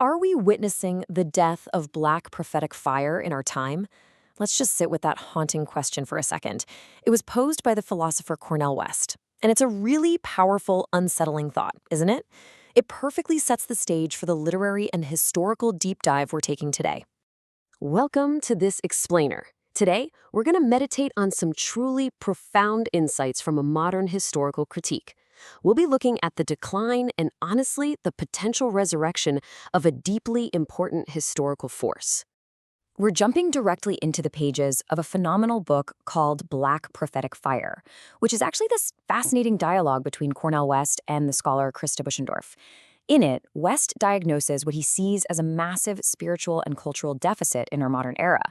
Are we witnessing the death of Black prophetic fire in our time? Let's just sit with that haunting question for a second. It was posed by the philosopher Cornel West, and it's a really powerful, unsettling thought, isn't it? It perfectly sets the stage for the literary and historical deep dive we're taking today. Welcome to this explainer. Today, we're going to meditate on some truly profound insights from a modern historical critique. We'll be looking at the decline and, honestly, the potential resurrection of a deeply important historical force. We're jumping directly into the pages of a phenomenal book called Black Prophetic Fire, which is actually this fascinating dialogue between Cornel West and the scholar Krista Buschendorf. In it, West diagnoses what he sees as a massive spiritual and cultural deficit in our modern era.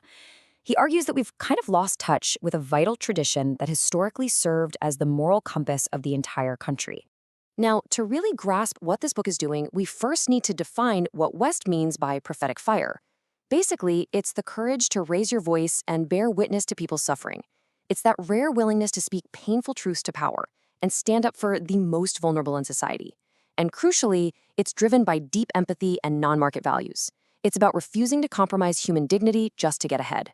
He argues that we've kind of lost touch with a vital tradition that historically served as the moral compass of the entire country. Now, to really grasp what this book is doing, we first need to define what West means by prophetic fire. Basically, it's the courage to raise your voice and bear witness to people's suffering. It's that rare willingness to speak painful truths to power and stand up for the most vulnerable in society. And crucially, it's driven by deep empathy and non-market values. It's about refusing to compromise human dignity just to get ahead.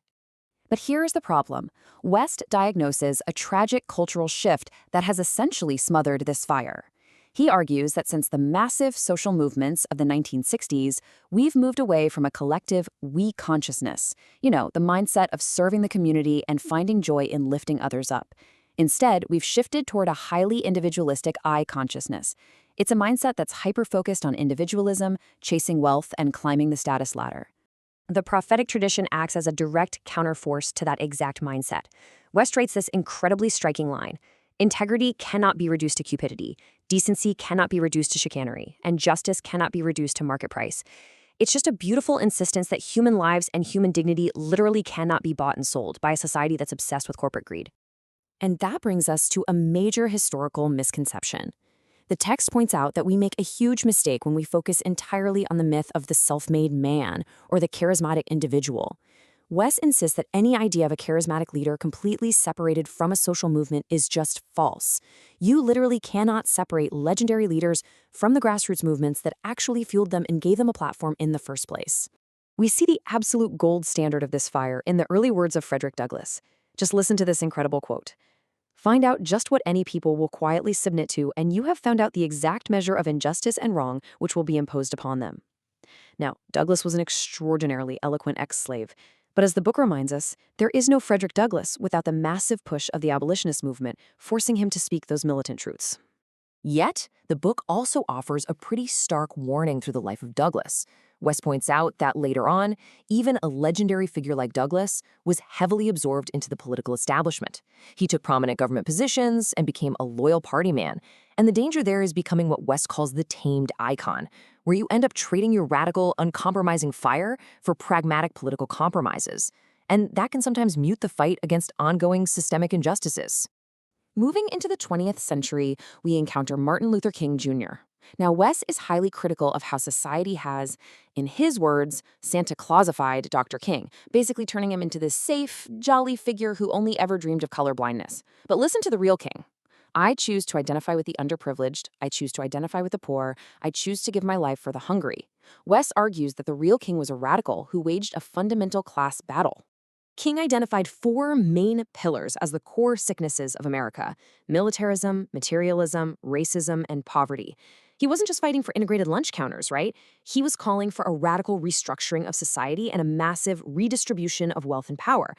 But here's the problem. West diagnoses a tragic cultural shift that has essentially smothered this fire. He argues that since the massive social movements of the 1960s, we've moved away from a collective we consciousness, the mindset of serving the community and finding joy in lifting others up. Instead, we've shifted toward a highly individualistic I consciousness. It's a mindset that's hyper-focused on individualism, chasing wealth, and climbing the status ladder. The prophetic tradition acts as a direct counterforce to that exact mindset. West writes this incredibly striking line: integrity cannot be reduced to cupidity, decency cannot be reduced to chicanery, and justice cannot be reduced to market price. It's just a beautiful insistence that human lives and human dignity literally cannot be bought and sold by a society that's obsessed with corporate greed. And that brings us to a major historical misconception. The text points out that we make a huge mistake when we focus entirely on the myth of the self-made man or the charismatic individual. Wes insists that any idea of a charismatic leader completely separated from a social movement is just false. You literally cannot separate legendary leaders from the grassroots movements that actually fueled them and gave them a platform in the first place. We see the absolute gold standard of this fire in the early words of Frederick Douglass. Just listen to this incredible quote. "Find out just what any people will quietly submit to, and you have found out the exact measure of injustice and wrong which will be imposed upon them." Now, Douglass was an extraordinarily eloquent ex-slave, but as the book reminds us, there is no Frederick Douglass without the massive push of the abolitionist movement, forcing him to speak those militant truths. Yet, the book also offers a pretty stark warning through the life of Douglass. West points out that later on, even a legendary figure like Douglass was heavily absorbed into the political establishment. He took prominent government positions and became a loyal party man. And the danger there is becoming what West calls the tamed icon, where you end up trading your radical, uncompromising fire for pragmatic political compromises. And that can sometimes mute the fight against ongoing systemic injustices. Moving into the 20th century, we encounter Martin Luther King Jr. Now, Wes is highly critical of how society has, in his words, Santa Clausified Dr. King, basically turning him into this safe, jolly figure who only ever dreamed of colorblindness. But listen to the real King. "I choose to identify with the underprivileged. I choose to identify with the poor. I choose to give my life for the hungry." Wes argues that the real King was a radical who waged a fundamental class battle. King identified four main pillars as the core sicknesses of America: militarism, materialism, racism, and poverty. He wasn't just fighting for integrated lunch counters, right? He was calling for a radical restructuring of society and a massive redistribution of wealth and power.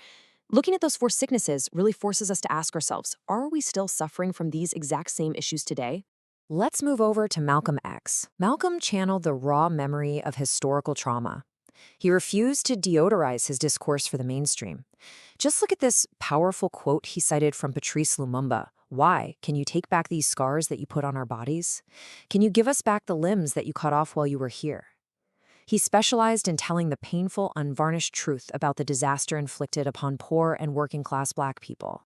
Looking at those four sicknesses really forces us to ask ourselves, are we still suffering from these exact same issues today? Let's move over to Malcolm X. Malcolm channeled the raw memory of historical trauma. He refused to deodorize his discourse for the mainstream. Just look at this powerful quote he cited from Patrice Lumumba. "Why? Can you take back these scars that you put on our bodies? Can you give us back the limbs that you cut off while you were here?" He specialized in telling the painful, unvarnished truth about the disaster inflicted upon poor and working-class Black people.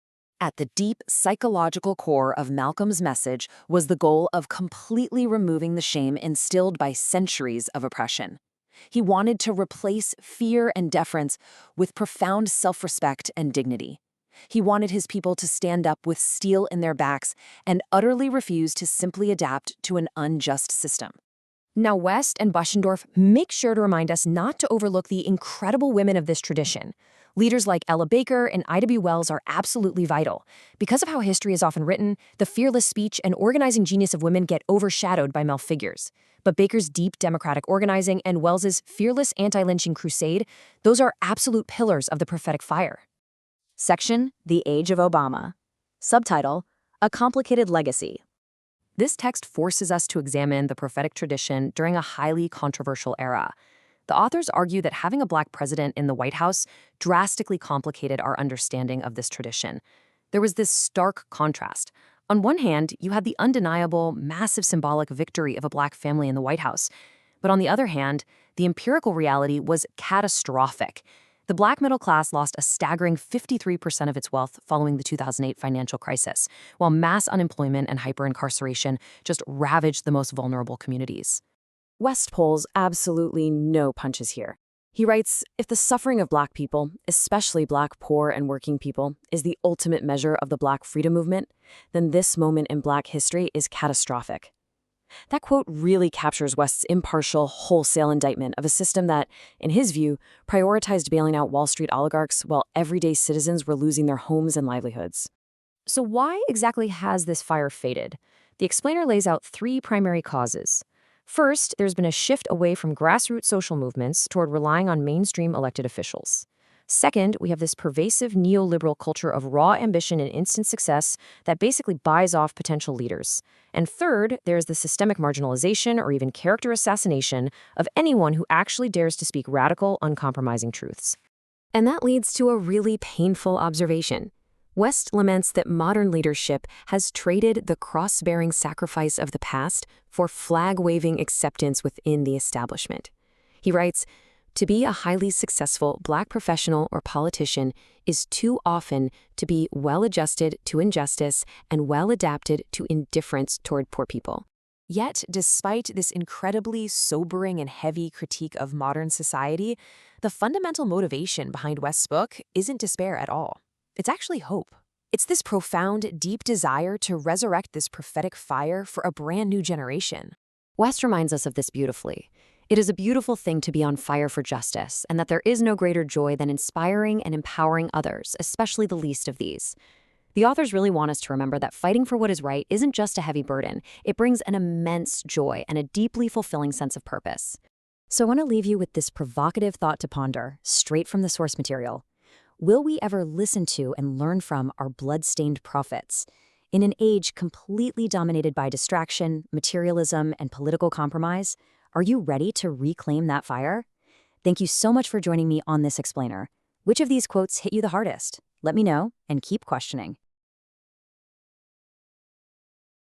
At the deep psychological core of Malcolm's message was the goal of completely removing the shame instilled by centuries of oppression. He wanted to replace fear and deference with profound self-respect and dignity. He wanted his people to stand up with steel in their backs and utterly refuse to simply adapt to an unjust system. Now, West and Buschendorf make sure to remind us not to overlook the incredible women of this tradition. Leaders like Ella Baker and Ida B. Wells are absolutely vital. Because of how history is often written, the fearless speech and organizing genius of women get overshadowed by male figures. But Baker's deep democratic organizing and Wells's fearless anti-lynching crusade, those are absolute pillars of the prophetic fire. Section: The Age of Obama. Subtitle: A Complicated Legacy. This text forces us to examine the prophetic tradition during a highly controversial era. The authors argue that having a black president in the White House drastically complicated our understanding of this tradition. There was this stark contrast. On one hand, you had the undeniable, massive symbolic victory of a black family in the White House. But on the other hand, the empirical reality was catastrophic. The black middle class lost a staggering 53% of its wealth following the 2008 financial crisis, while mass unemployment and hyper-incarceration just ravaged the most vulnerable communities. West pulls absolutely no punches here. He writes, if the suffering of black people, especially black poor and working people, is the ultimate measure of the black freedom movement, then this moment in black history is catastrophic. That quote really captures West's impartial, wholesale indictment of a system that, in his view, prioritized bailing out Wall Street oligarchs while everyday citizens were losing their homes and livelihoods. So why exactly has this fire faded? The explainer lays out three primary causes. First, there's been a shift away from grassroots social movements toward relying on mainstream elected officials. Second, we have this pervasive neoliberal culture of raw ambition and instant success that basically buys off potential leaders. And third, there's the systemic marginalization or even character assassination of anyone who actually dares to speak radical, uncompromising truths. And that leads to a really painful observation. West laments that modern leadership has traded the cross-bearing sacrifice of the past for flag-waving acceptance within the establishment. He writes, to be a highly successful black professional or politician is too often to be well-adjusted to injustice and well-adapted to indifference toward poor people. Yet, despite this incredibly sobering and heavy critique of modern society, the fundamental motivation behind West's book isn't despair at all. It's actually hope. It's this profound, deep desire to resurrect this prophetic fire for a brand new generation. West reminds us of this beautifully. It is a beautiful thing to be on fire for justice, and that there is no greater joy than inspiring and empowering others, especially the least of these. The authors really want us to remember that fighting for what is right isn't just a heavy burden. It brings an immense joy and a deeply fulfilling sense of purpose. So I want to leave you with this provocative thought to ponder, straight from the source material. Will we ever listen to and learn from our blood-stained prophets? In an age completely dominated by distraction, materialism, and political compromise, are you ready to reclaim that fire? Thank you so much for joining me on this explainer. Which of these quotes hit you the hardest? Let me know and keep questioning.